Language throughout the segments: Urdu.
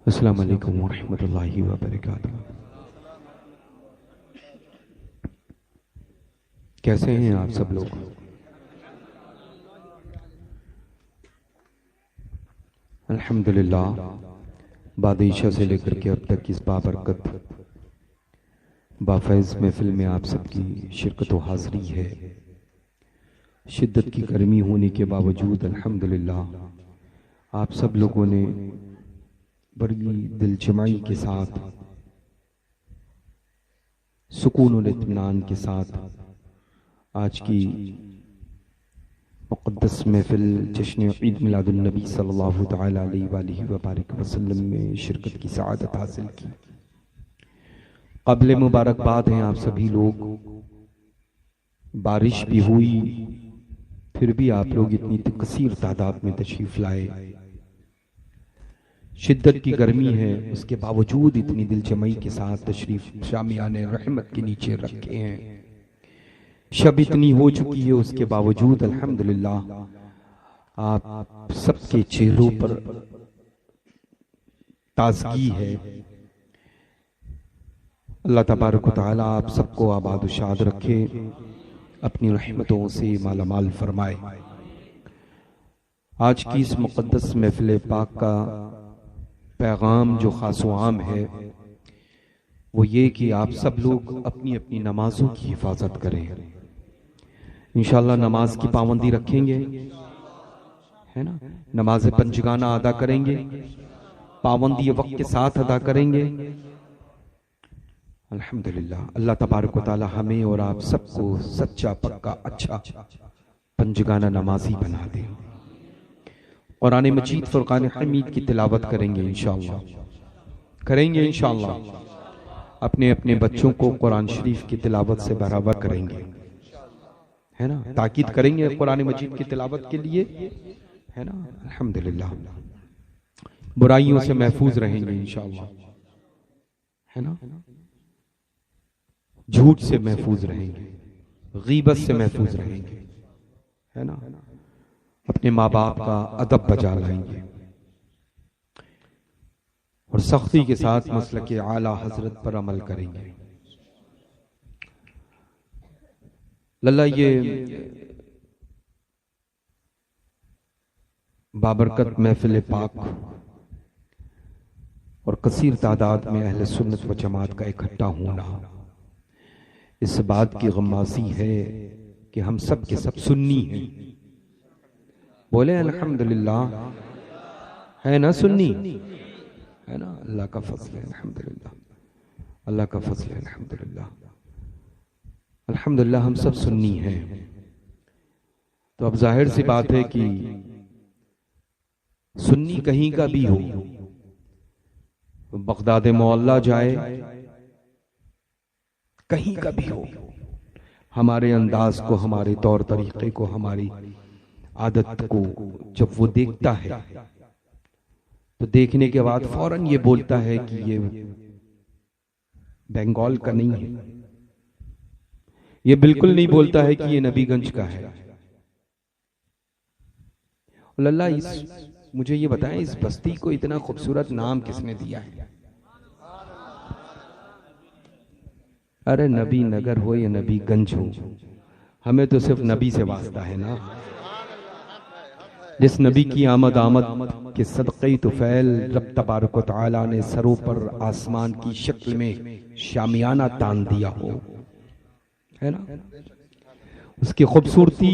السلام علیکم ورحمۃ اللہ وبرکاتہ۔ کیسے ہیں آپ سب لوگ؟ الحمدللہ، بعد عشاء سے لے کر کے اب تک اس بابرکت بافیض محفل میں آپ سب کی شرکت و حاضری ہے۔ شدت کی گرمی ہونے کے باوجود الحمدللہ آپ سب لوگوں نے بڑی دل جمعی کے ساتھ، سکون و اطمینان کے ساتھ آج کی مقدس محفل جشن عید میلاد النبی صلی اللہ تعالی علیہ وآلہ وبارک وسلم میں شرکت کی سعادت حاصل کی۔ قبل مبارکباد ہیں آپ سبھی لوگ۔ بارش بھی ہوئی، پھر بھی آپ لوگ اتنی کثیر تعداد میں تشریف لائے۔ شدت کی گرمی ہے، اس کے باوجود اتنی دل جمعی کے ساتھ تشریف شامیان رحمت کے نیچے رکھے ہیں۔ شب اتنی ہو چکی ہے، اس کے باوجود الحمدللہ آپ سب کے چہروں پر تازگی ہے۔ اللہ تبارک و تعالی آپ سب کو آباد و شاد رکھے، اپنی رحمتوں سے مالا مال فرمائے۔ آج کی اس مقدس محفل پاک کا پیغام جو خاص و عام ہے وہ یہ کہ آپ سب لوگ اپنی اپنی نمازوں کی حفاظت کریں۔ انشاءاللہ نماز کی پابندی رکھیں گے، ہے نا؟ نماز پنجگانہ ادا کریں گے، پابندی وقت کے ساتھ ادا کریں گے۔ الحمدللہ اللہ تبارک و تعالی ہمیں اور آپ سب کو سچا پکا اچھا پنجگانہ نمازی بنا دے۔ قرآن مجید فرقان حمید کی تلاوت کریں گے انشاءاللہ، اپنے اپنے بچوں کو قرآن شریف کی تلاوت سے برابر کریں گے، ہے نا؟ تاکید کریں گے قرآن مجید کی تلاوت کے لیے، ہے نا؟ الحمدللہ برائیوں سے محفوظ رہیں گے انشاءاللہ، ہے نا؟ جھوٹ سے محفوظ رہیں گے، غیبت سے محفوظ رہیں گے، ہے نا؟ اپنے ماں باپ کا ادب بجا لائیں گے اور سختی کے ساتھ مسلک اعلی حضرت پر عمل کریں گے۔ اللہ یہ بابرکت محفل پاک اور کثیر تعداد میں اہل سنت و جماعت کا اکٹھا ہونا اس بات کی غمازی ہے کہ ہم سب کے سب سنی ہیں۔ بولے الحمدللہ، ہے نا؟ سنی ہے نا؟ اللہ کا فضل ہے الحمدللہ، اللہ کا فضل ہے الحمدللہ، الحمدللہ ہم سب سنی ہیں۔ تو اب ظاہر سی بات ہے کہ سنی کہیں کا بھی ہو، بغداد معلیٰ جائے، کہیں کا بھی ہو، ہمارے انداز کو، ہمارے طور طریقے کو، ہماری عادت کو جب وہ دیکھتا ہے تو دیکھنے کے بعد فوراً یہ بولتا ہے کہ یہ بنگال کا نہیں ہے، یہ بالکل نہیں بولتا ہے کہ یہ نبی گنج کا ہے۔ اللہ مجھے یہ بتائیں، اس بستی کو اتنا خوبصورت نام کس نے دیا ہے؟ ارے نبی نگر ہو یا نبی گنج ہو، ہمیں تو صرف نبی سے واسطہ ہے نا۔ جس نبی کی آمد کے صدقے طفیل رب تبارک و تعالی نے سروں پر آسمان کی شکل میں شامیانہ تان دیا ہو، ہے نا؟ اس کی خوبصورتی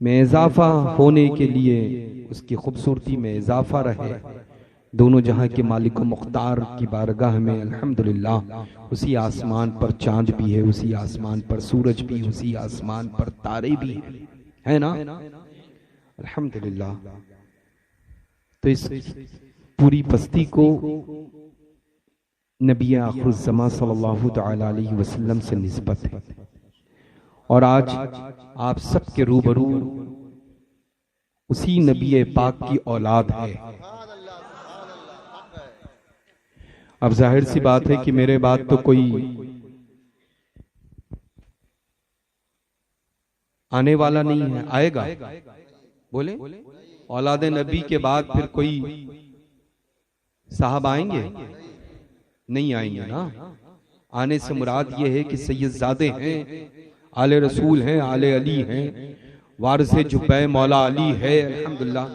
میں اضافہ ہونے کے لیے، اس کی خوبصورتی میں اضافہ رہے، دونوں جہاں کے مالک و مختار کی بارگاہ میں الحمدللہ اسی آسمان پر چاند بھی ہے، اسی آسمان پر سورج بھی، اسی آسمان پر تارے بھی ہیں، ہے نا؟ الحمدللہ تو اس پوری بستی کو نبی آخر الزمان صلی اللہ تعالی علیہ وسلم سے نسبت ہے، اور آج آپ سب کے روبرو اسی نبی پاک کی اولاد ہے۔ اب ظاہر سی بات ہے کہ میرے بعد تو کوئی آنے والا نہیں ہے، آئے گا؟ بولے اولاد نبی کے بعد پھر کوئی صاحب آئیں گے؟ نہیں آئیں گے نا. آنے سے مراد یہ ہے کہ سید زادے ہیں، آل رسول ہیں، آل علی ہیں، وارث جبہ مولا علی ہے الحمدللہ،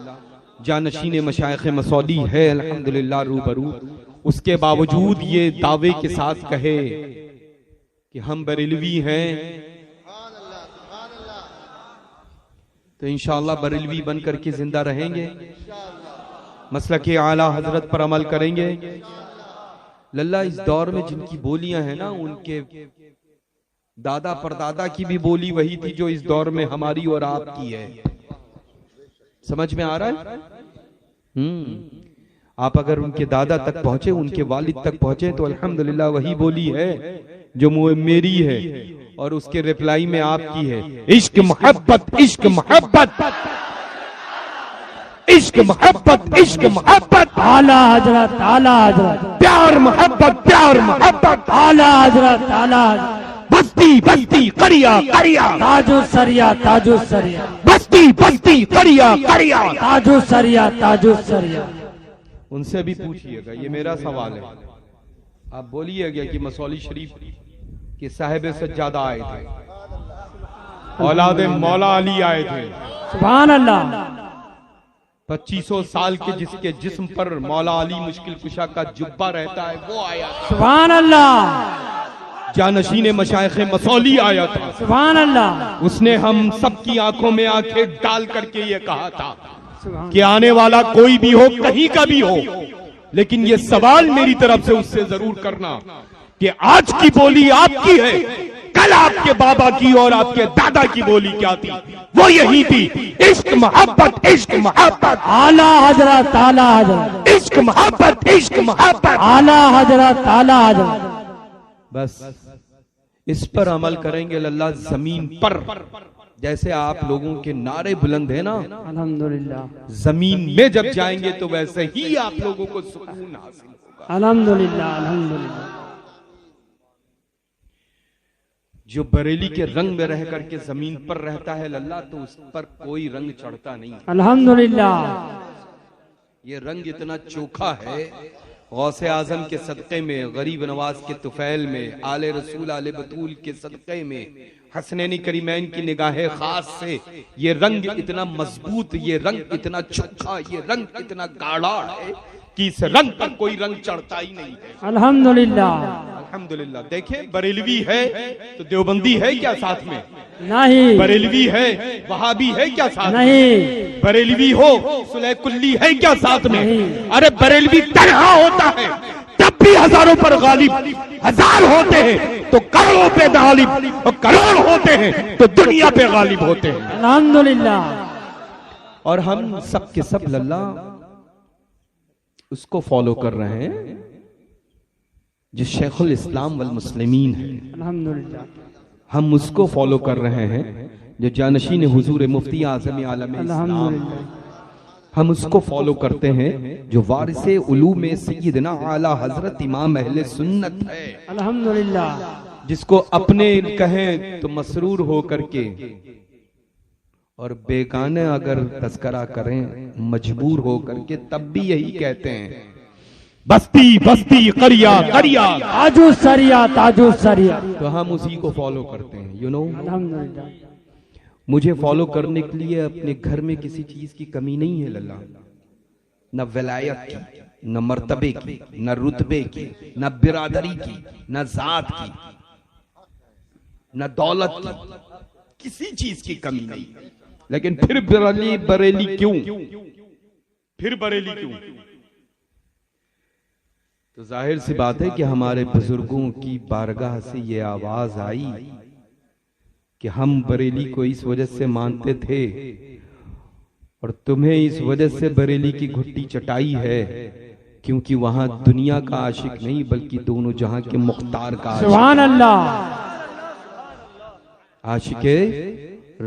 جانشین مشائخ مسولی ہے الحمدللہ روبرو. اس کے باوجود یہ دعوے کے ساتھ کہے کہ ہم بریلوی ہیں، تو انشاءاللہ بریلوی بن کر کے زندہ رہیں گے، مسلک اعلیٰ حضرت پر عمل کریں گے. للہ اس دور میں جن کی بولیاں ہیں نا، ان کے دادا پردادا کی بھی بولی وہی تھی جو اس دور میں ہماری اور آپ کی ہے. سمجھ میں آ رہا ہے؟ آپ اگر ان کے دادا تک پہنچے، ان کے والد تک پہنچے تو الحمدللہ وہی بولی ہے جو میری ہے، اور اس کے ریپلائی میں آپ کی ہے. عشق محبت، عشق محبت، عشق محبت، عشق محبت، اعلیٰ حضرت، اعلیٰ حضرت، پیار محبت، پیار محبت، اعلیٰ حضرت، اعلیٰ حضرت، بستی بستی قریا قریا، تاج السریا، تاج السریا، بستی بستی قریا قریا. تاج السریا، تاج السریا. ان سے بھی پوچھئے گا، یہ میرا سوال ہے. آپ بولیے گا کہ مسولی شریف کے صاحب سجادہ آئے تھے، اولاد مولا علی آئے تھے، سبحان اللہ. 2500 سال کے جس کے جسم پر مولا علی مشکل کشا کا جبہ رہتا ہے وہ آیا تھا. سبحان اللہ، جانشین مشائخ مسولی آیا تھا. سبحان اللہ. اس نے ہم سب کی آنکھوں میں آنکھیں ڈال کر کے یہ کہا تھا کہ آنے والا کوئی بھی ہو، کہیں کا بھی ہو، لیکن یہ سوال میری طرف سے اس سے ضرور کرنا کہ آج کی بولی آپ کی ہے، کل آپ کے بابا کی اور آپ کے دادا کی بولی کیا تھی؟ وہ یہی تھی، عشق محبت، عشق محبت، اعلیٰ حضرت، اعلیٰ حضرت، عشق محبت، عشق محبت، اعلیٰ حضرت، اعلیٰ حضرت. بس اس پر عمل کریں گے اللہ زمین پر. جیسے آپ لوگوں کے نعرے بلند ہیں نا، الحمدللہ، زمین میں جب جائیں گے تو ویسے ہی آپ لوگوں کو سکون حاصل ہوگا. الحمدللہ، الحمدللہ. جو بریلی کے رنگ میں رہ کر کے زمین پر رہتا ہے اللہ، تو اس پر کوئی رنگ چڑھتا نہیں. الحمدللہ. یہ رنگ اتنا چوکھا ہے، غوث اعظم کے صدقے میں، غریب نواز کے طفیل میں، آل رسول آل بطول کے صدقے میں، حسنین کریمین کی نگاہ خاص سے یہ رنگ اتنا مضبوط، یہ رنگ اتنا چوکھا، یہ رنگ اتنا گاڑھا ہے کہ اس رنگ پر کوئی رنگ چڑھتا ہی نہیں ہے. الحمدللہ. الحمدللہ. دیکھیں بریلوی ہے تو دیوبندی ہے کیا ساتھ میں؟ نہیں. بریلوی ہے وہابی ہے کیا ساتھ میں؟ نہیں. بریلوی ہو صلح کلی ہے کیا ساتھ میں؟ نہیں. ارے بریلوی تنہا ہوتا ہے تب بھی ہزاروں پر غالب، ہزار ہوتے ہیں تو کروڑوں پہ غالب، اور کروڑ ہوتے ہیں تو دنیا پہ غالب ہوتے ہیں. الحمدللہ. اور ہم سب کے سب اللہ اس کو فالو کر رہے ہیں جو شیخ الاسلام والمسلمین ہے. الحمدللہ. ہم اس کو فالو کر رہے ہیں جو جانشین حضور مفتی اعظم عالم اسلام. الحمدللہ. ہم اس کو فالو کرتے ہیں جو وارث علوم سیدنا اعلی حضرت امام اہل سنت ہے. الحمدللہ. جس کو اپنے کہیں تو مسرور ہو کر کے، اور بیگانے اگر تذکرہ کریں مجبور ہو کر کے، تب بھی یہی کہتے ہیں بستی بستی قریا قریا، تاج السریا، تاج السریا. تو ہم اسی کو فالو کرتے ہیں. یو نو، الحمدللہ. مجھے فالو کرنے کے لیے اپنے گھر میں کسی چیز کی کمی نہیں ہے اللہ، نہ ولایت کی، نہ مرتبے کی، نہ رتبے کی، نہ برادری کی، نہ ذات کی، نہ دولت کی، کسی چیز کی کمی نہیں. لیکن پھر بریلی کیوں؟ پھر بریلی کیوں؟ تو ظاہر سی بات ہے کہ ہمارے بزرگوں کی بارگاہ سے یہ آواز آئی کہ ہم بریلی کو اس وجہ سے مانتے تھے، اور تمہیں اس وجہ سے بریلی کی گھٹی چٹائی ہے کیونکہ وہاں دنیا کا عاشق نہیں بلکہ دونوں جہاں کے مختار کا عاشق. سبحان اللہ. عاشق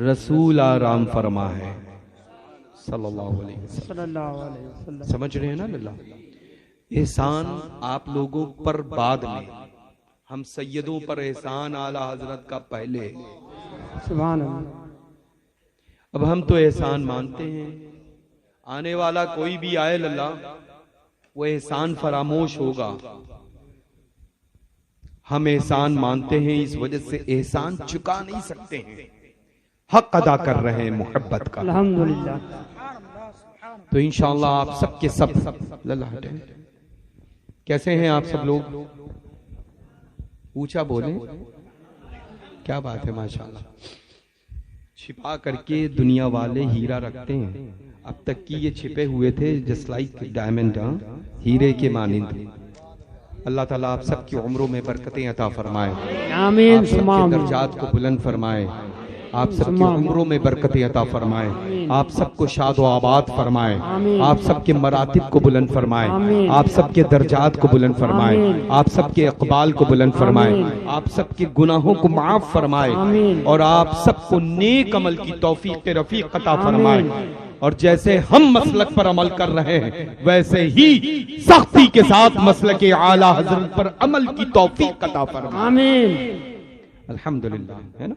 رسول آرام فرما ہے صلی اللہ علیہ وسلم. صلی اللہ علیہ وسلم. سمجھ رہے ہیں نا اللہ؟ احسان آپ لوگوں پر بعد میں، ہم سیدوں پر احسان اعلی حضرت کا پہلے. سبحان اللہ. اب ہم تو احسان مانتے ہیں، آنے والا کوئی بھی آئے اللہ وہ احسان فراموش ہوگا. ہم احسان مانتے ہیں، اس وجہ سے احسان چکا نہیں سکتے ہیں، حق ادا کر رہے ہیں محبت کا. الحمدللہ. تو انشاءاللہ آپ سب کے سب اللہ ہٹے. کیسے ہیں آپ سب لوگ؟ اونچا بولیں. کیا بات ہے، ماشاءاللہ. چھپا کر کے دنیا والے ہیرا رکھتے ہیں، اب تک کی یہ چھپے ہوئے تھے جسٹ لائک ڈائمنڈ، ہیرے کے مانند. اللہ تعالیٰ آپ سب کی عمروں میں برکتیں عطا فرمائے، آمین. آپ سب کے درجات کو بلند فرمائے، آپ سب کی عمروں میں برکتیں عطا فرمائے، آپ سب کو شاد و آباد فرمائے، آپ سب کے مراتب کو بلند فرمائے، آپ سب کے درجات کو بلند فرمائے، آپ سب کے اقبال کو بلند فرمائے، آپ سب کے گناہوں کو معاف فرمائے، اور آپ سب کو نیک عمل کی توفیق رفیق عطا فرمائے. اور جیسے ہم مسلک پر عمل کر رہے ہیں ویسے ہی سختی کے ساتھ مسلک اعلیٰ حضرت پر عمل کی توفیق عطا فرمائے. آمین. الحمدللہ. ہے نا،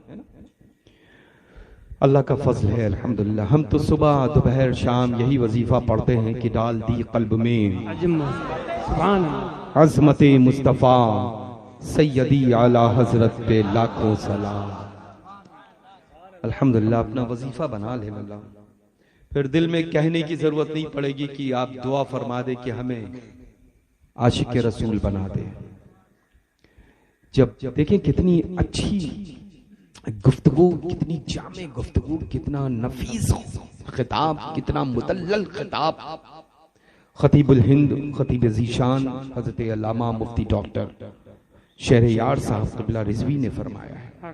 اللہ کا فضل ہے. الحمدللہ. ہم تو صبح دوپہر شام یہی وظیفہ پڑھتے ہیں کہ ڈال دی قلب میں سبحان اللہ. عظمت مصطفیٰ سیدی اعلیٰ حضرت پہ لاکھوں سلام. الحمدللہ. اپنا وظیفہ بنا لے واللہ، پھر دل میں کہنے کی ضرورت نہیں پڑے گی کہ آپ دعا فرما دے کہ ہمیں عاشق رسول بنا دے. جب دیکھیں کتنی اچھی گفتگو، کتنی جامع گفتگو، کتنا نفیس خطاب، کتنا مدلل خطاب خطیب الہند، خطیب ذیشان حضرت علامہ مفتی ڈاکٹر شہریار صاحب قبلہ رضوی نے فرمایا ہے.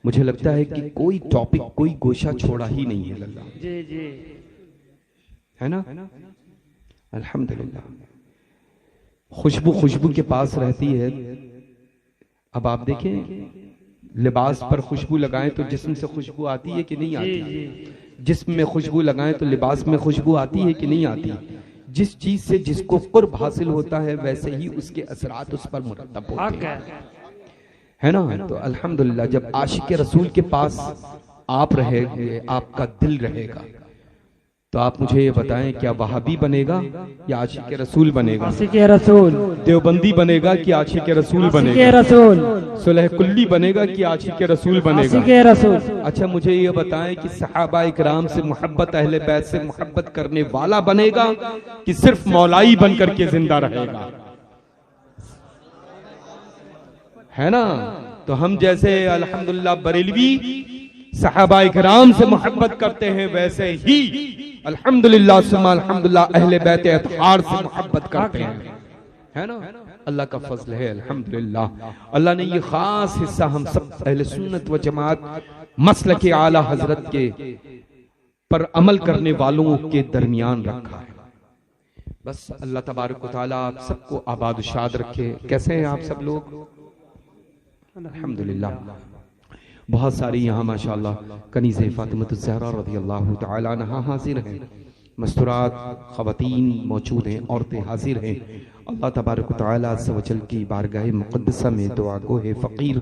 مجھے لگتا ہے کہ کوئی ٹاپک، کوئی گوشہ چھوڑا ہی نہیں ہے اللہ. جی جی. ہے نا. الحمدللہ. خوشبو کے پاس رہتی ہے. اب آپ دیکھیں لباس پر خوشبو لگائیں تو جسم سے خوشبو آتی ہے کہ نہیں آتی؟ جسم میں خوشبو لگائیں تو لباس میں خوشبو آتی ہے کہ نہیں آتی؟ جس چیز سے جس کو قرب حاصل ہوتا ہے ویسے ہی اس کے اثرات اس پر مرتب ہوتے ہیں. ہے نا. تو الحمدللہ جب عاشق رسول کے پاس آپ رہے گے، آپ کا دل رہے گا، تو آپ مجھے یہ بتائیں کیا وہابی بنے گا یا عاشق رسول بنے گا؟ عاشق رسول. دیوبندی بنے گا کہ عاشق رسول بنے عاشق گا؟ رسول. صلح کلی بنے گا کہ عاشق رسول بنے گا؟ عاشق رسول. اچھا مجھے یہ بتائیں کہ صحابہ اکرام سے محبت، اہل بیت سے محبت کرنے والا بنے گا کہ صرف مولائی بن کر کے زندہ رہے گا؟ ہے نا. تو ہم جیسے الحمدللہ بریلوی صحابہ اکرام سے محبت کرتے ہیں ویسے ہی الحمدللہ ثم الحمدللہ اہل بیت اطہار سے محبت کرتے ہیں. ہے نا. اللہ کا فضل ہے. الحمدللہ اللہ نے یہ خاص حصہ ہم سب اہل سنت و جماعت مسلک اعلیٰ حضرت کے پر عمل کرنے والوں کے درمیان رکھا ہے. بس اللہ تبارک و تعالیٰ آپ سب کو آباد و شاد رکھے. کیسے ہیں آپ سب لوگ؟ الحمدللہ. بہت ساری یہاں ماشاءاللہ کنیز فاطمہ الزہرا رضی اللہ تعالیٰ عنہا حاضر ہیں، مستورات خواتین موجود ہیں، عورتیں حاضر ہیں. اللہ تبارک و تعالیٰ عز و جل کی بارگاہ مقدسہ میں دعا گو ہے فقیر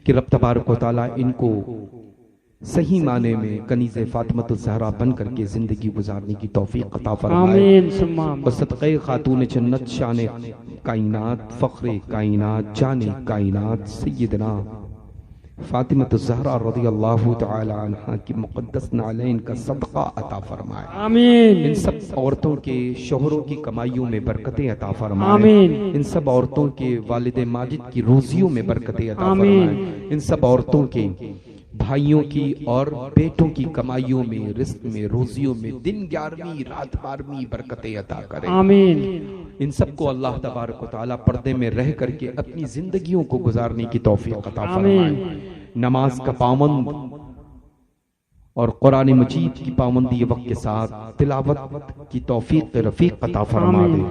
کہ رب تبارک و تعالیٰ ان کو صحیح معنی میں کنیز فاطمہ الزہرا بن کر کے زندگی گزارنے کی توفیق عطا فرمائے. آمین ثم آمین. بصدقہ خاتون جنت شان کائنات فخر کائنات جان کائنات سیدنا فاطمہ الزہرا رضی اللہ تعالی عنہ کی مقدس نعلین کا صدقہ عطا فرمائے. آمین. ان سب عورتوں کے شوہروں کی کمائیوں میں برکتیں عطا فرمائے. آمین. ان سب عورتوں کے والد ماجد کی روزیوں میں برکتیں عطا آمین. فرمائے. ان سب عورتوں کے بھائیوں کی اور بیٹوں کی کمائیوں میں، رزق میں، روزیوں میں دن 11ویں رات 12ویں برکتیں عطا کرے. آمین. ان سب کو اللہ تبارک و تعالیٰ پردے میں رہ کر کے اپنی زندگیوں کو گزارنے کی توفیق عطا فرمائے. نماز کا پابند اور قرآن مجید کی پابندی وقت کے ساتھ تلاوت کی توفیق رفیق عطا فرما دے.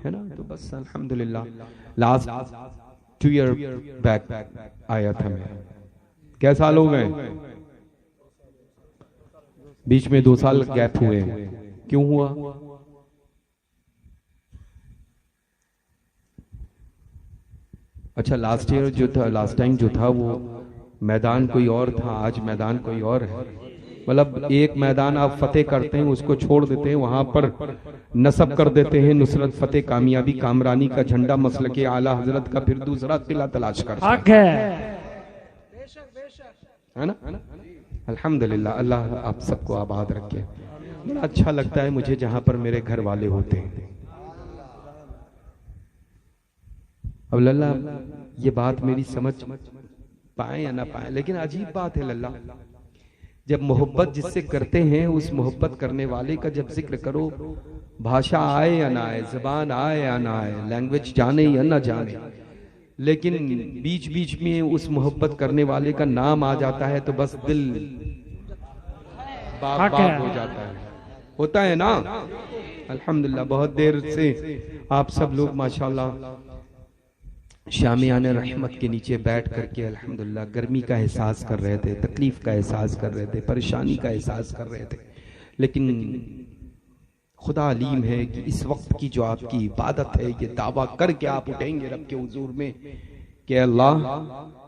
ہے نا. تو بس الحمدللہ لاسٹ 2 year بیک آیا تھا میں. کیا سال ہو گئے؟ بیچ میں 2 سال گیپ ہوئے. کیوں ہوا؟ اچھا لاسٹ ایئر جو تھا، لاسٹ ٹائم جو تھا وہ میدان کوئی اور تھا، آج میدان کوئی اور ہے. مطلب ایک میدان آپ فتح کرتے ہیں اس کو چھوڑ دیتے ہیں، وہاں پر نصب کر دیتے ہیں نصرت فتح کامیابی کامرانی کا جھنڈا مسلک اعلی حضرت کا، پھر دوسرا قلعہ تلاش کرتے حق ہے ہیں نا۔ الحمدللہ، اللہ آپ سب کو آباد رکھے۔ اچھا لگتا ہے مجھے جہاں پر میرے گھر والے ہوتے ہیں۔ اب للہ یہ بات میری سمجھ پائیں یا نہ پائیں، لیکن عجیب بات ہے للہ، جب محبت جس سے کرتے ہیں اس محبت کرنے والے کا جب ذکر کرو، بھاشا آئے یا نہ آئے، زبان آئے یا نہ آئے، لینگویج جانے یا نہ جانے، لیکن بیچ بیچ میں اس محبت کرنے والے کا نام آ جاتا ہے تو بس دل باغ باغ ہو جاتا ہے، ہوتا ہے نا۔ الحمدللہ بہت دیر سے آپ سب لوگ ماشاءاللہ شامیان رحمت کے نیچے بیٹھ کر کے الحمدللہ گرمی کا احساس کر رہے تھے، تکلیف کا احساس کر رہے تھے، پریشانی کا احساس کر رہے تھے، لیکن خدا علیم ہے کہ اس وقت کی جو آپ کی عبادت ہے، یہ دعویٰ کر کے آپ اٹھیں گے رب کے حضور میں کہ اللہ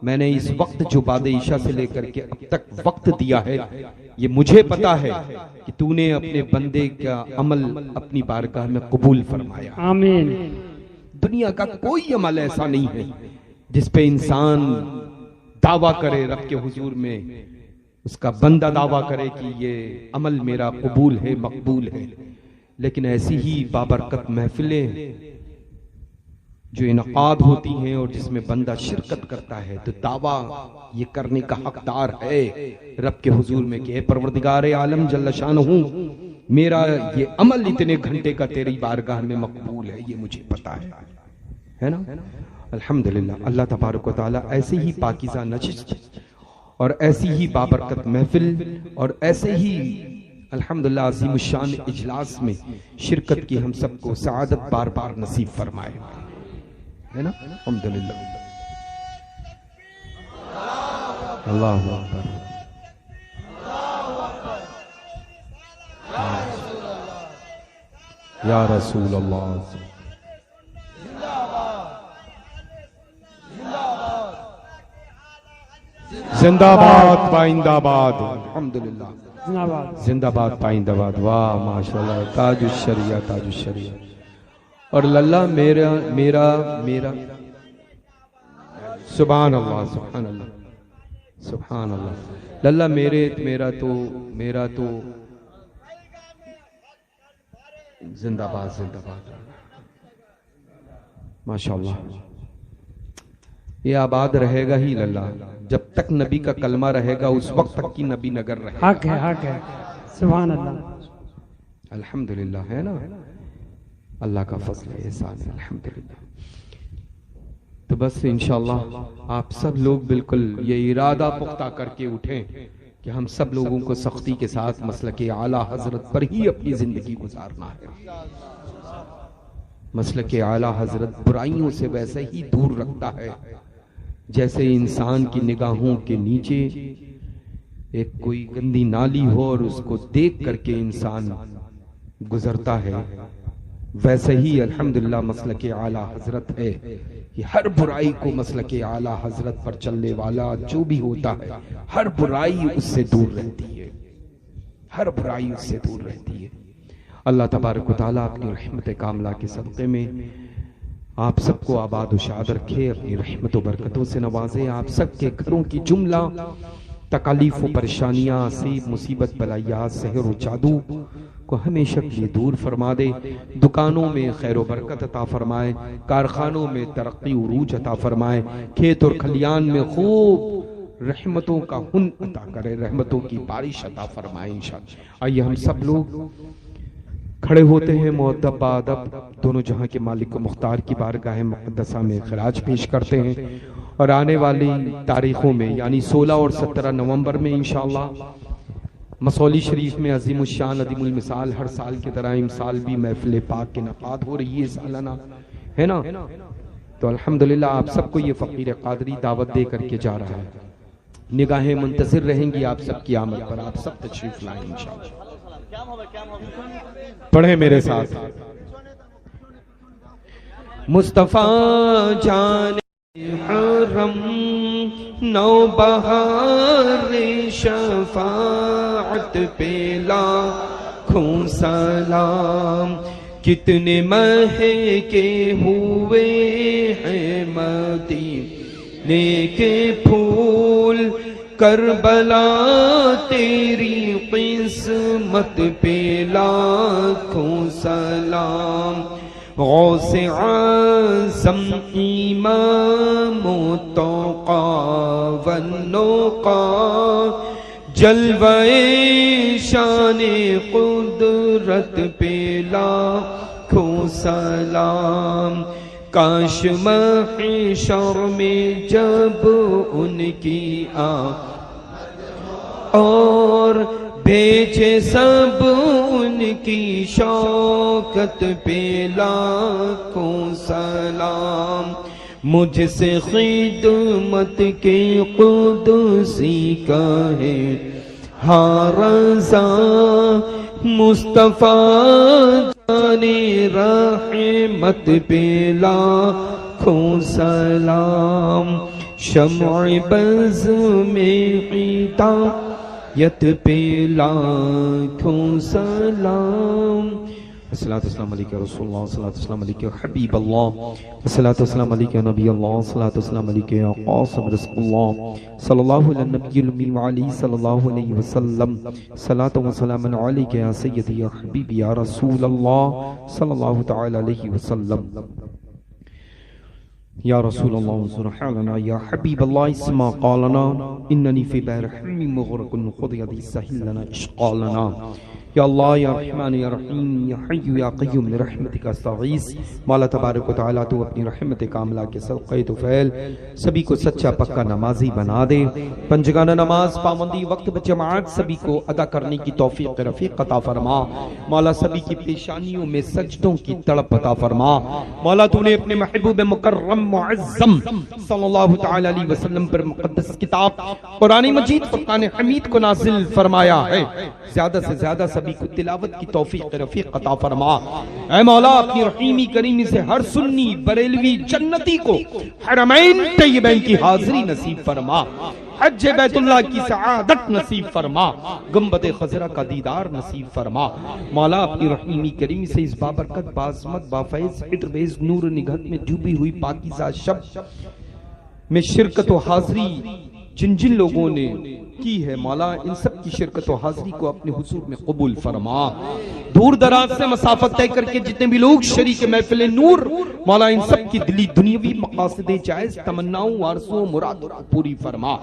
میں نے اس وقت جو بعد عشاء سے لے کر کے اب تک وقت دیا ہے، یہ مجھے پتا ہے کہ تو نے اپنے بندے کا عمل اپنی بارگاہ میں قبول فرمایا۔ آمین۔ دنیا کا کوئی عمل ایسا نہیں ہے جس پہ انسان دعویٰ کرے رب کے حضور میں، اس کا بندہ دعویٰ کرے کہ یہ عمل میرا قبول ہے، مقبول ہے، لیکن ایسی ہی بابرکت محفلیں جو انعقاد ہوتی ہیں اور جس میں بندہ شرکت کرتا ہے تو دعویٰ یہ کرنے کا حقدار ہے رب کے حضور میں کہ اے پروردگار عالم جل شانہ، میرا یہ عمل اتنے گھنٹے کا تیری بارگاہ میں مقبول ہے، یہ مجھے پتا ہے نا۔ الحمدللہ اللہ تبارک و تعالی ایسے ہی پاکیزہ نشست اور ایسی ہی بابرکت محفل اور ایسے ہی الحمدللہ عظیم الشان اجلاس میں شرکت کی ہم سب کو سعادت بار بار نصیب فرمائے، ہے نا۔ الحمدللہ اللہ اکبر۔ یا رسول اللہ، زندہ باد پائندہ باد، الحمدللہ زندہ باد پائندہ باد۔ واہ ماشاءاللہ، تاج الشریعہ تاج الشریعہ۔ اور للہ میرا سبحان اللہ سبحان اللہ سبحان اللہ، للہ میرا تو زندہ باد زندہ باد ماشاءاللہ، یہ آباد رہے گا ہی للہ، جب تک نبی کا کلمہ رہے گا اس وقت تک کی نبی نگر رہے گا۔ حق ہے حق ہے، سبحان اللہ، الحمدللہ، ہے نا، اللہ کا فضل ہے، احسان ہے، الحمدللہ۔ تو بس انشاءاللہ آپ سب لوگ بالکل یہ ارادہ پختہ کر کے اٹھیں کہ ہم سب لوگوں کو سختی کے ساتھ مسلک اعلیٰ حضرت پر ہی اپنی زندگی گزارنا ہے۔ مسلک اعلیٰ حضرت برائیوں سے ویسے ہی دور رکھتا ہے جیسے انسان کی نگاہوں کے نیچے ایک کوئی گندی نالی ہو اور اس کو دیکھ کر کے انسان گزرتا ہے، ویسے ہی الحمدللہ مسلک اعلیٰ حضرت ہے کہ ہر برائی کو مسلک اعلیٰ حضرت پر چلنے والا جو بھی ہوتا ہے ہر برائی اس سے دور رہتی ہے، ہر برائی اس سے دور رہتی ہے۔ اللہ تبارک و تعالیٰ اپنی رحمت کاملہ کے صدقے میں آپ سب کو آباد و شاد رکھے، اپنی رحمت و برکتوں سے نوازے، آپ سب کے گھروں کی جملہ تکالیف و پریشانیاں، عصیب مصیبت بلائیات سحر و جادو کو ہمیشہ کے لیے دور فرما دے، دکانوں میں خیر و برکت عطا فرمائے، کارخانوں میں ترقی عروج عطا فرمائے، کھیت اور کھلیان میں خوب رحمتوں کا ہن عطا کرے، رحمتوں کی بارش عطا فرمائے انشاءاللہ۔ آئیے ہم سب لوگ کھڑے ہوتے ہیں، مؤدب بادب دونوں جہاں کے مالک و مختار کی بارگاہ مقدسہ میں خراج پیش کرتے ہیں، اور آنے والی تاریخوں میں یعنی 16 اور 17 نومبر میں انشاءاللہ مسولی شریف میں عظیم الشان عظیم المثال ہر سال کی طرح امسال بھی محفل پاک کے انعقاد ہو رہی ہے سالانہ، ہے نا۔ تو الحمدللہ آپ سب کو یہ فقیر قادری دعوت دے کر کے جا رہا ہے، نگاہیں منتظر رہیں گی آپ سب کی آمد پر، آپ سب تشریف لائیں انشاءاللہ۔ پڑھیں میرے ساتھ، مصطفیٰ جان حرم نو بہار شفاعت پہ لاکھوں سلام، کتنے مہکے ہوئے ہیں مدینے کے پھول، کربلا تیری قسمت پہ لاکھوں سلام، غوث اعظم امام التقا والنقا، جلوہ شان قدرت پہ لاکھوں سلام، کاش محشر میں جب ان کی اور بھیجے سب ان کی شوکت پہ لاکھوں سلام، مجھ سے خدمت کے قدسی کہے ہاں رضا، مصطفیٰ جانے رحمت پہ لاکھوں سلام، شمع بز میں ہدایت پہ لاکھوں سلام، الصلاۃ والسلام علیکہ رسول اللہ، الصلاۃ والسلام علیکہ حبیب اللہ، الصلاۃ والسلام علیکہ نبی اللہ، الصلاۃ والسلام علیکہ قاسم رسول اللہ صلی اللہ علیہ نبی الامی وعلی صلی اللہ علیہ وسلم، صلاۃ و سلام علیکہ یا سیدی یا حبیبی یا رسول اللہ صلی اللہ تعالی علیہ وسلم، یا رسول اللہ انظر حالنا، یا حبیب اللہ اسمع قالنا، اننی فی بحر حمی مغرق خذ یدی سہل لنا اشقالنا، یا اللہ یا رحمان یا رحیم یا حی یا قیوم برحمتک استغیث، مولا تبارک و تعالیٰ تو اپنی رحمت کاملہ کے صدقہ طفیل سبھی کو سچا پکا نمازی بنا دے، پنجگانہ نماز پابندی وقت بجماعت سبھی کو ادا کرنے کی توفیق رفیق عطا فرما، مولا سبھی کی پیشانیوں میں سجدوں کی تڑپ عطا فرما، مولا تو نے اپنے محبوب مکرم معظم صلی اللہ تعالی علیہ وسلم پر مقدس کتاب قرآن مجید فرقان حمید کو نازل فرمایا ہے، زیادہ سے زیادہ سبھی کو تلاوت کی توفیق رفیق عطا فرما، اے مولا اپنی رحیمی کریمی سے ہر سنی بریلوی جنتی کو حرمین طیبین کی حاضری نصیب فرما، حج بیت اللہ کی سعادت نصیب فرما، گنبد خضرہ کا دیدار نصیب فرما، مولا اپنی رحیمی کریمی سے اس بابرکت بعظمت بافیض حدربیز نور نگہت میں ڈوبی ہوئی پاکیزہ شب میں شرکت و حاضری جن جن لوگوں نے کی ہے، مولا ان سب کی شرکت و حاضری کو اپنے حضور میں قبول فرما، دور دراز سے مسافت طے کر کے جتنے بھی لوگ شریک محفل نور، مولا ان سب کی دلی دنیاوی مقاصد جائز تمناؤں آرزوں مرادوں کو پوری فرما،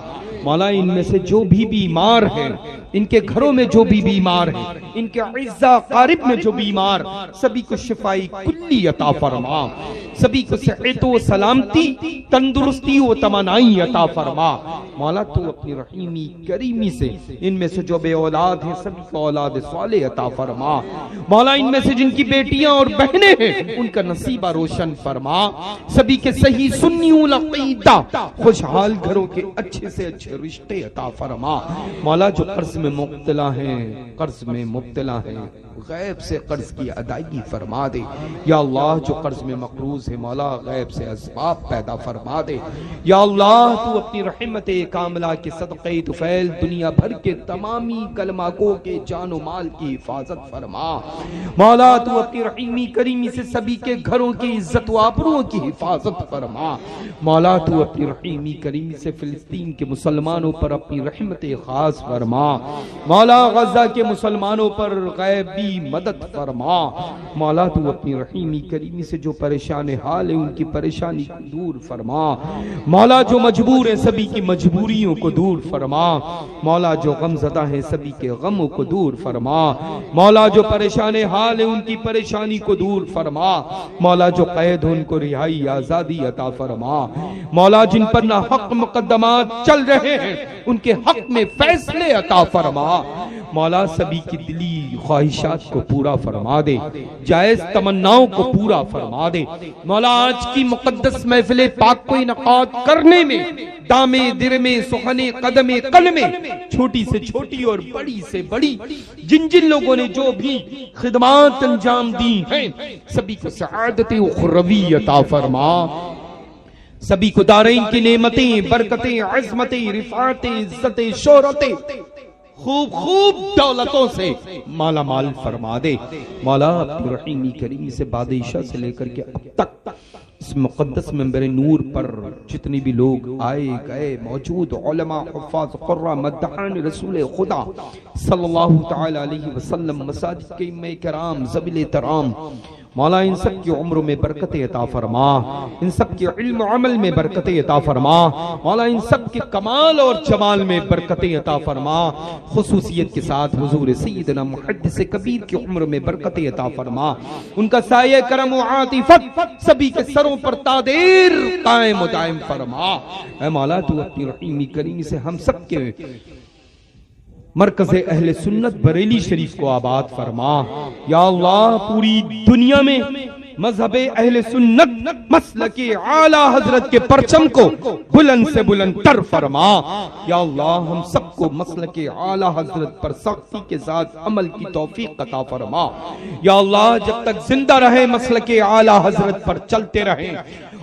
مولا ان میں سے جو بھی بیمار ہیں، ان کے گھروں میں جو بھی بیمار ہیں، ان کے اعزا قارب میں جو بیمار، سبھی کو شفائی کلی عطا فرما، سبھی کو صحت و سلامتی تندرستی و توانائی عطا فرما، مولا تو اپنی رحیمی کریمی سے ان میں سے جو بے اولاد ہیں سبھی کو اولاد صالح عطا فرما، مولا ان میں سے جن کی بیٹیاں اور بہنیں ہیں ان کا نصیبہ روشن فرما، سبھی کے صحیح سنی العقیدہ خوشحال گھروں کے اچھے سے اچھے رشتے عطا فرما، مولا جو قرض میں مبتلا ہیں، قرض میں مبتلا ہیں، غیب سے قرض کی ادائیگی فرما دے، یا اللہ جو قرض میں مقروض ہے مولا غیب سے اسباب پیدا فرما دے، یا اللہ تو اپنی رحمت کاملہ کے صدقہ طفیل دنیا بھر کے تمامی کلمہ گو کے جان و مال کی حفاظت فرما، مولا تو اپنی رحیمی کریمی سے سبھی کے گھروں کی عزت و آبرو کی حفاظت فرما، مولا تو اپنی رحیمی کریمی سے فلسطین کے مسلمانوں پر اپنی رحمت خاص فرما، مولا غزہ کے مسلمانوں پر غیبی مدد فرما، مولا تو اپنی رحیمی کریمی سے جو پریشان حال ہیں ان کی پریشانی کو دور فرما، مولا جو مجبور ہیں سبھی کی مجبوریوں کو دور فرما، مولا جو غم زدہ ہیں سبھی کے غموں کو دور فرما، مولا جو پریشان حال ہیں ان کی پریشانی کو دور فرما، مولا جو قید ہیں ان کو رہائی آزادی عطا فرما، مولا جن پر ناحق مقدمات چل رہے ہیں ان کے حق میں فیصلے عطا فرما، مولا سبھی کی دلی خواہشات کو پورا فرما دے، جائز تمناؤں کو پورا فرما دے، مولا آج کی مقدس محفل پاک کو انعقاد کرنے میں دامے درمے سخنے قدمے قلمے چھوٹی سے چھوٹی اور بڑی سے بڑی جن جن لوگوں نے جو بھی خدمات انجام دی ہیں سبھی کو سعادت اخروی عطا فرما، سبھی کو دارین کی نعمتیں، برکتیں، عظمتیں، رفعتیں، عزتیں، شہرتیں، خوب خوب دولتوں سے مالا مال فرما دے۔ مولا اپنی رحیمی کریمی سے بادشاہ سے لے کر کے اب تک اس مقدس منبر نور پر جتنی بھی لوگ آئے گئے موجود علماء، حفاظ، قراء، مدحان رسول خدا صلی اللہ تعالی علیہ وسلم، مساجد کے ائمہ کرام، ذویل احترام، مولا ان سب کی عمر میں برکت عطا فرما، ان سب کے علم و عمل میں برکت عطا فرما، مولا ان سب کے کمال اور جمال میں برکت عطا فرما، خصوصیت کے ساتھ حضور سیدنا محدث کبیر کی عمر میں برکت عطا فرما، ان کا سایہ کرم و عاطفت سبھی کے سروں پر تادیر قائم و دائم فرما۔ اے مولا تو اپنی رحیمی کریمی سے ہم سب کے مرکز اہل سنت بریلی شریف کو آباد فرما۔ یا اللہ پوری دنیا میں مذہب اہل سنت مسلک اعلی حضرت کے پرچم کو بلند سے بلند تر فرما۔ یا اللہ ہم سب کو مسلک اعلی حضرت پر سختی کے ساتھ عمل کی توفیق عطا فرما۔ یا اللہ جب تک زندہ رہے مسلک اعلی حضرت پر چلتے رہیں،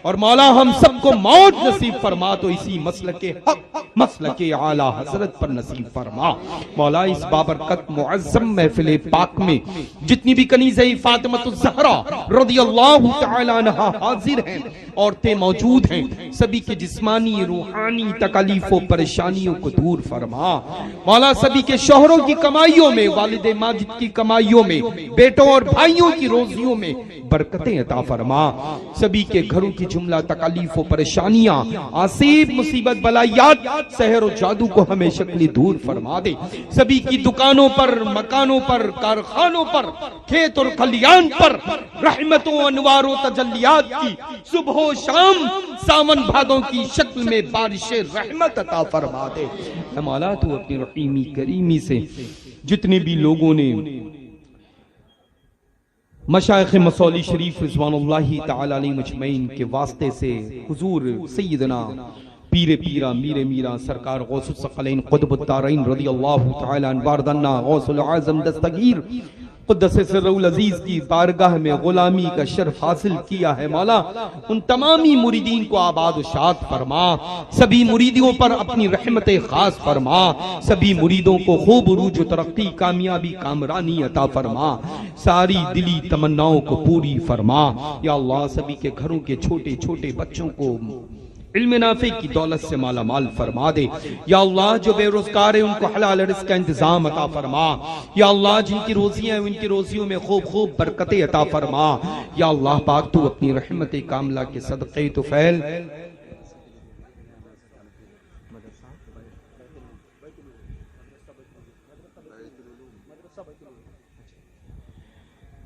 اور مولا ہم سب کو موت نصیب فرما تو اسی مسلک حق مسلک اعلی حضرت پر نصیب فرما۔ مولا اس بابرکت معظم محفل پاک میں جتنی بھی کنیزہ فاطمہ الزہرا رضی اللہ تعالی عنہا حاضر ہیں، عورتیں موجود ہیں، سبھی کے جسمانی روحانی تکالیف و پریشانیوں کو دور فرما۔ مولا سبھی کے شوہروں کی کمائیوں میں، والد ماجد کی کمائیوں میں، بیٹوں اور بھائیوں کی روزیوں میں برکتیں عطا فرما۔ سبھی کے گھروں کی جملہ تکالیف و پریشانیاں، آصیب، مصیبت، بلایات، سحر و جادو کو ہمیشہ کے لیے دور فرما دے۔ سبھی کی دکانوں پر، مکانوں پر، کارخانوں پر، کھیت اور کھلیان پر رحمتوں، انوار و تجلیات کی صبح و شام ساون بھادوں کی شکل میں بارش رحمت عطا فرما دے۔ اے مولا تو اپنی رحیمی کریمی سے جتنے بھی لوگوں نے مشائخ مصولی شریف رضوان اللہ تعالی علیہ مجمعین کے واسطے سے حضور سیدنا پیر پیرا میر میرا سرکار غوث الثقلین قطب الدارین رضی اللہ تعالی عنہ واردنا غوث العظم دستگیر قدس سر العزیز کی بارگاہ میں غلامی کا شرف حاصل کیا ہے۔ مولا ان تمامی مریدین کو آباد و شاد فرما، سبھی مریدوں پر اپنی رحمت خاص فرما، سبھی مریدوں کو خوب عروج و ترقی، کامیابی، کامرانی عطا فرما، ساری دلی تمناؤں کو پوری فرما۔ یا اللہ سبھی کے گھروں کے چھوٹے چھوٹے بچوں کو علم نافع کی دولت سے مالا مال فرما دے۔ یا اللہ جو بے روزگار ہیں ان کو حلال رزق کا انتظام عطا فرما۔ یا اللہ جن کی روزیاں ہیں ان کی روزیوں میں خوب خوب برکتیں عطا فرما۔ یا اللہ پاک تو اپنی رحمت کاملہ کے صدقے طفیل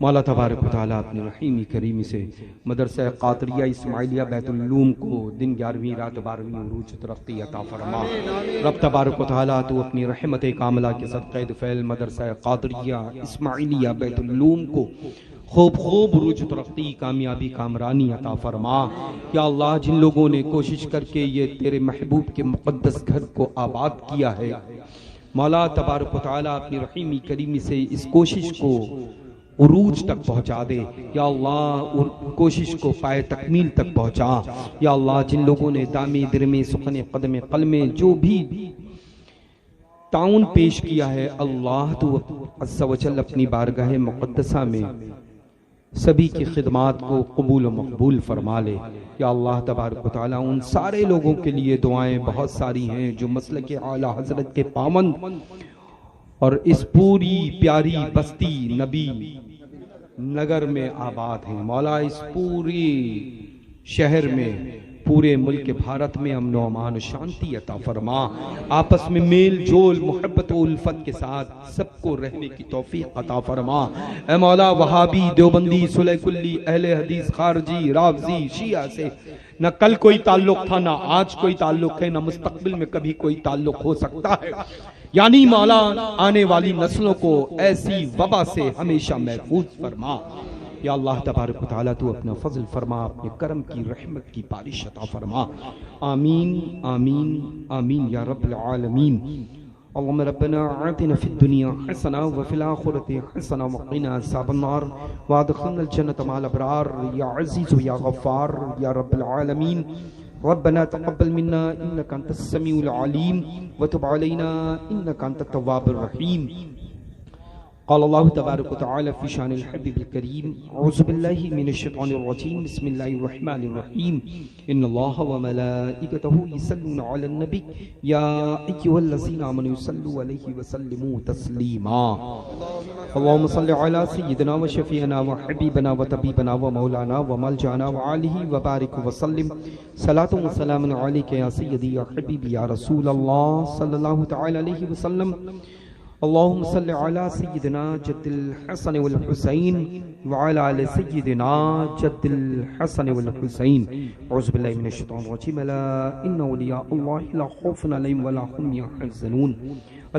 مولا تبارک و تعالیٰ اپنی رحیمی کریمی سے مدرسہ قادریہ اسماعیلیہ بیت العلوم کو دن 11ویں رات 12ویں عروج ترقی عطا فرما۔ رب تبارک و تعالیٰ تو اپنی رحمت کاملہ کے صدقہ دفعل مدرسہ قادریہ اسماعیلیہ بیت العلوم کو خوب خوب عروج ترقی، کامیابی، کامرانی عطا فرما۔ یا اللہ جن لوگوں نے کوشش کر کے یہ تیرے محبوب کے مقدس گھر کو آباد کیا ہے، مولا تبارک و تعالیٰ اپنی رحیمی کریمی سے اس کوشش کو عروج تک پہنچا دے۔ یا اللہ کوشش کو پائے تکمیل تک پہنچا۔ یا اللہ جن لوگوں نے دامی درمی سخن قدم قلمے جو بھی تعاون پیش کیا ہے، اللہ تو عز و جل اپنی بارگاہ مقدسہ میں سبھی کی خدمات کو قبول و مقبول فرما لے۔ یا اللہ تبارک و تعالیٰ ان سارے لوگوں کے لیے دعائیں بہت ساری ہیں جو مسلک اعلی حضرت کے پابند اور اس پوری پیاری بستی نبی نگر میں آباد ہیں۔ مولا اس پوری شہر میں، پورے ملک بھارت میں امن و امان و شانتی عطا فرما، آپس میں میل جول، محبت و الفت کے ساتھ سب کو رہنے کی توفیق عطا فرما۔ اے مولا وہابی، دیوبندی، صلح کلی، اہل حدیث، خارجی، رافضی، شیعہ سے نہ کل کوئی تعلق تھا، نہ آج کوئی تعلق ہے، نہ مستقبل میں کبھی کوئی تعلق ہو سکتا ہے، یعنی مولا آنے والی نسلوں کو ایسی وبا سے ہمیشہ محفوظ فرما۔ یا اللہ تبارک و تعالیٰ تو اپنا فضل فرما، اپنے کرم کی رحمت کی بارش عطا فرما۔ آمین آمین آمین یا رب العالمین۔ اللهم ربنا آتنا في الدنيا حسنة وفي الآخرة حسنة وقنا عذاب النار وادخلنا الجنة مع الأبرار یا عزیز یا غفار یا رب العالمین۔ ربنا تقبل منا إنك أنت السميع العليم وتب علينا إنك أنت التواب الرحيم. قال الله تبارك وتعالى في شان الحبيب الكريم أعوذ بالله من الشيطان الرجيم بسم الله الرحمن الرحيم إن الله وملائكته يصلون على النبي يا أيها الذين آمنوا صلوا عليه وسلموا تسليما. اللهم صل على سيدنا وشفيعنا وحبيبنا وطبيبنا ومولانا وملجأنا وآله وبارك وسلم صلاة وسلام عليك يا سيدي يا حبيبي يا رسول الله صلى الله تعالى عليه وسلم. اللهم صل على سيدنا جد الحسن والحسين وعلى آل سيدنا جد الحسن والحسين. أعوذ بالله من الشيطان الرجيم ألا إن أولياء الله لا خوف عليهم ولا هم يحزنون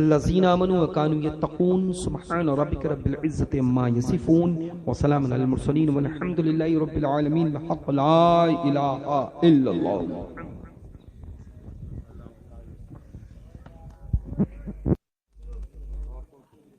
الذين آمنوا وكانوا يتقون. سبحان ربك رب العزة عما يصفون وسلام على المرسلين والحمد لله رب العالمين بحق لا إله إلا الله.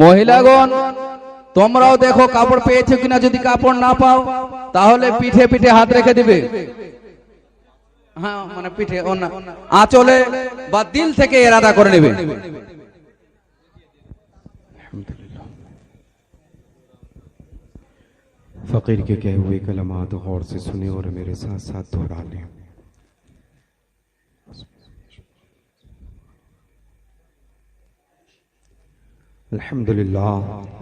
মহিলাগণ তোমরাও দেখো কাপড় পেয়েছো কিনা, যদি কাপড় না পাও তাহলে পিঠে পিঠে হাত রেখে দিবে। হ্যাঁ মানে পিঠে আঁচলে বা দিল থেকে ইরাদা করে নেবে। فقیر کے کہے ہوئے کلمات غور سے سنے اور میرے ساتھ ساتھ دہرا لیں. الحمدللہ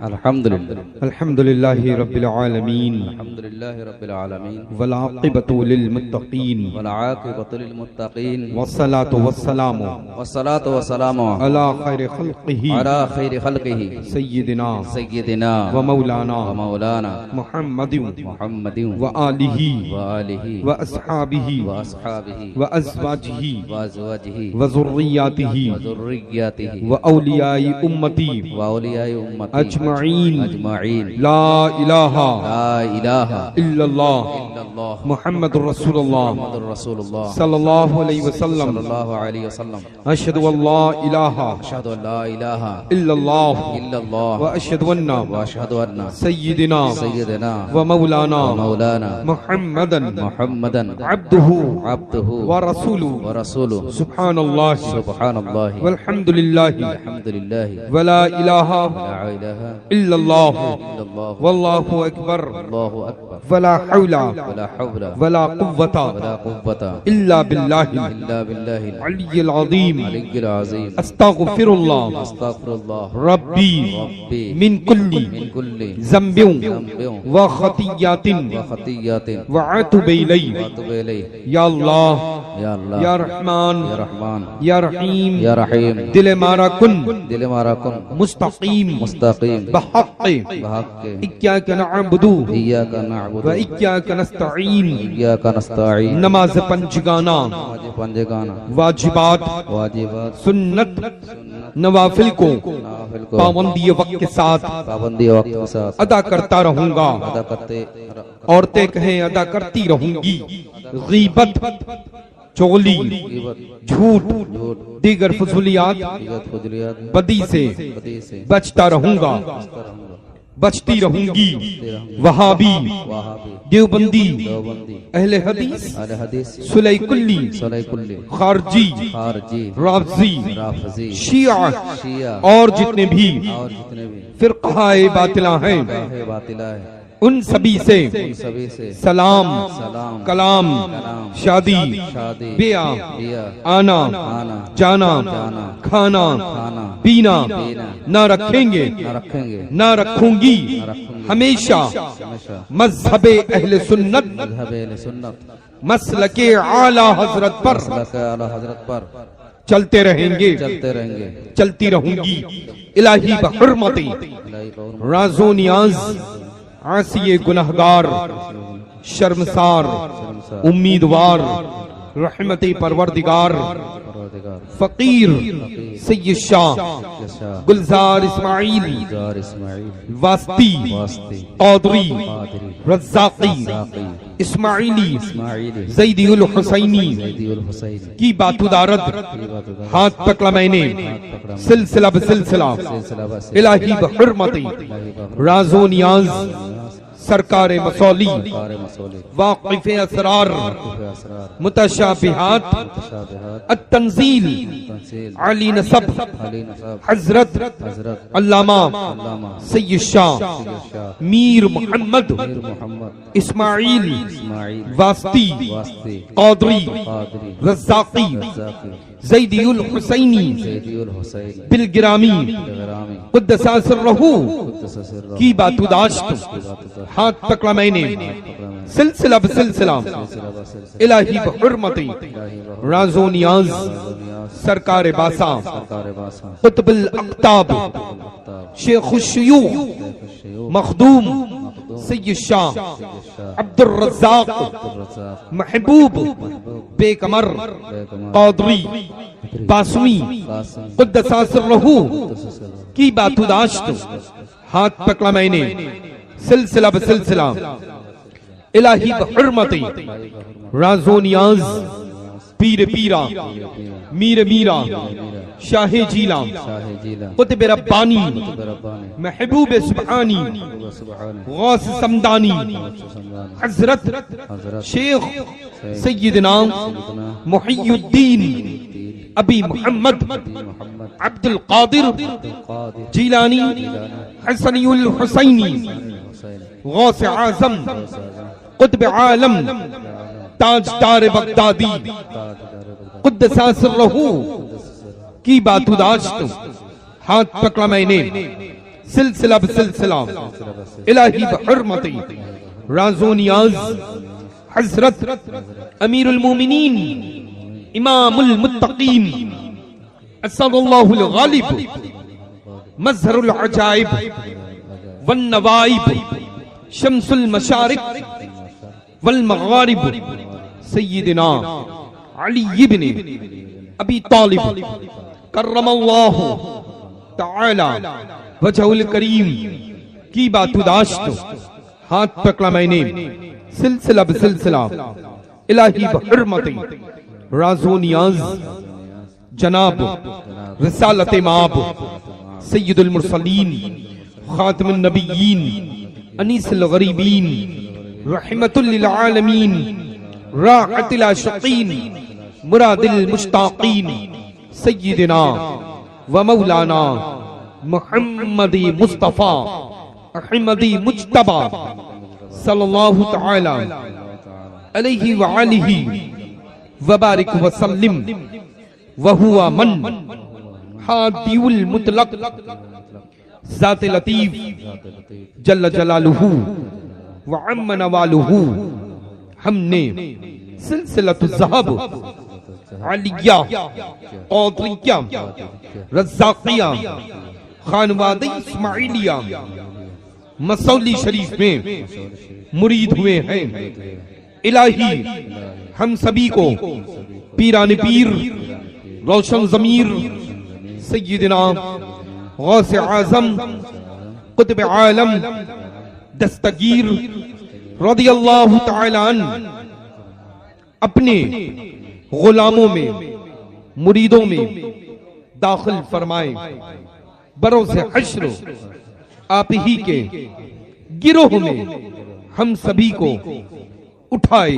الحمدللہ رب العالمین الحمدللہ رب العالمین والعاقبۃ للمتقین والعاقبۃ للمتقین والصلاة والسلام والصلاة والسلام علی خیر خلقہ علی خیر خلقہ سیدنا سیدنا ومولانا ومولانا محمد محمد وآلہ وآلہ واصحابہ واصحابہ وازواجہ وازواجہ وذریاتہ وذریاتہ واولیاء امتی واولیاء امتی اجمعین اجمعین لا الہ لا الہ الا اللہ الا اللہ محمد رسول اللہ محمد رسول اللہ صلی اللہ علیہ وسلم. صلی اللہ علیہ وسلم. اشہد ان لا الہ اشہد ان لا الہ الا اللہ الا اللہ واشہد ان واشہد ان سیدنا سیدنا ومولانا مولانا محمدا محمدا عبدہ عبدہ ورسولہ. ورسولہ. سبحان اللہ سبحان اللہ والحمد للہ الحمد للہ ولا الہ لا الہ الا اللہ الا اللہ واللہ اکبر اللہ اکبر ولا حول ولا حول ولا قوة ولا قوة الا باللہ الا باللہ العلی العظیم. العلی العظیم. استغفر اللہ استغفر اللہ ربی ربی من کل من کل ذنب ذنب وخطیات وخطیات واتوب الیہ. واتوب الیہ. یا اللہ یا اللہ یا رحمان یا رحمان یا رحیم یا رحیم. دل مارا کن دل ہمارا کن مستقیم مستقیم بحق بحق ایاک نعبد ایاک نعبد و ایاک نستعین. ایاک نستعین. نماز پنجگانہ نماز پنجگانہ واجبات واجبات سنت نوافل کو نوافل کو پابندی وقت کے ساتھ پابندی وقت کے ساتھ ادا کرتا رہوں گا. ادا کرتے عورتیں کہیں ادا کرتی رہوں گی. غیبت چغلی جھوٹ دیگر فضولیات فضولیات بدی سے بدی سے بچتا رہوں گا بچتی رہوں گی. وہابی وہابی دیوبندی دیوبندی اہل حدیث اہل حدیث سلی کلی صلی کلی خارجی خارجی رافضی رافضی شیعہ شیعہ اور جتنے بھی اور جتنے بھی فرقہ باطلہ ہیں راہ باطلہ ہے ان سبھی سے ان سبھی سے سلام سلام کلام شادی شادی بیعہ بیعہ آنا آنا جانا جانا کھانا کھانا پینا پینا نہ رکھیں گے نہ رکھیں گے نہ رکھوں گی رکھوں گی ہمیشہ ہمیشہ مذہب اہل سنت مذہب اہل سنت مسلک اعلی حضرت پر مسلک اعلی حضرت پر چلتے رہیں گے چلتے رہیں گے چلتی رہوں گی. الہی بحرمت الہی قول راز و نیاز عاصی گنہگار شرمسار امیدوار رحمت پروردگار پروردگار فقیر سید شاہ گلزار اسماعیل جار اسماعیل واسطی واسطی قادری قادری رزاقی راقی اسماعیلی اسماعیلی زیدی الحسینی زیدی الحسینی کی باتدارت ہاتھ پکڑا میں نے سلسلہ بسلسلہ الہی بحرمتی راز و نیاز سرکار مسولی کار مسولی واقف اسرار اسرار متشابہات متشابہات التنزیل تنزیل علی نصب علی نصب حضرت حضرت علامہ علامہ سید شاہ شاہ میر محمد میر محمد اسماعیل اسماعیل واسطی واسطی قادری قادری رزاقی رزاقی زیدی الحسینی زیدی الحسینی بالگرامی غرامی قدس سرہ قدس سرہ کی باتداشت ہاتھ پکڑا میں نے سلسلہ بسلسلہ الہی بحرمتی راز و نیاز سرکار باسا سرکار باسا قطب الاقطاب شیخ الشیوخ مخدوم سید شاہ عبد الرزاق الرزاق محبوب بے کمر قادری باسوی قاسم قدس سرہ کی باتداشت ہاتھ پکڑا میں نے سلسلہ بسلسلہ الہی بحرمتی راز و نیاز پیر پیرا میر میرا شاہ جیلا شاہ جیلا قطب ربانی بربانی محبوب سبحانی سبحانی غوث سمدانی سمدان حضرت حضرت شیخ سیدنا محی الدین ابی محمد محمد عبد القادر قادر جیلانی حسنی الحسینی حسین غوث اعظم قطب عالم تاجدار بغدادی قدس سرہ کی باتداشت ہاتھ پکڑا میں نے سلسلہ بسلسلہ الہی بحرمتی راز و نیاز حضرت امیر المومنین امام المتقین اسد اللہ الغالب مظہر العجائب والنوائب شمس المشارق والمغارب سیدنا علی بن ابی طالب کرم اللہ تعالی وجہ الکریم کی باتداشت ہاتھ پکڑا میں نے سلسلہ بسلسلہ الہی بحرمتی راز و نیاز جناب رسالت ماب سید المرسلین خاتم النبیین انیس الغریبین رحمت للعالمین راحت العاشقین مراد المشتاقین سیدنا و مولانا محمدی مصطفیٰ احمدی مجتبہ صلی اللہ تعالی علیہ وآلہ وبارک وسلم وہو من حادی المطلق ذات لطیف جل جلالہ وعم نوالہ ہم نے سلسلۃ الذہب علیہ قادریہ رزاقیہ خانوادی اسماعیلیہ مسولی شریف میں مرید ہوئے ہیں الہی ہم سبھی کو پیران پیر روشن ضمیر سیدنا غوث اعظم قطب عالم دستگیر رضی اللہ تعالی عنہ اپنے غلاموں میں مریدوں میں داخل فرمائیں بروز حشر آپ ہی کے گروہ میں ہم سبھی کو اٹھائے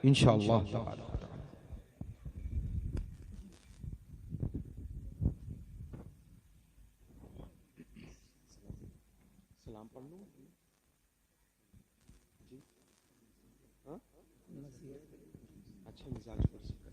انشاءاللہ سلام پڑھ لوں اچھا مزاج پر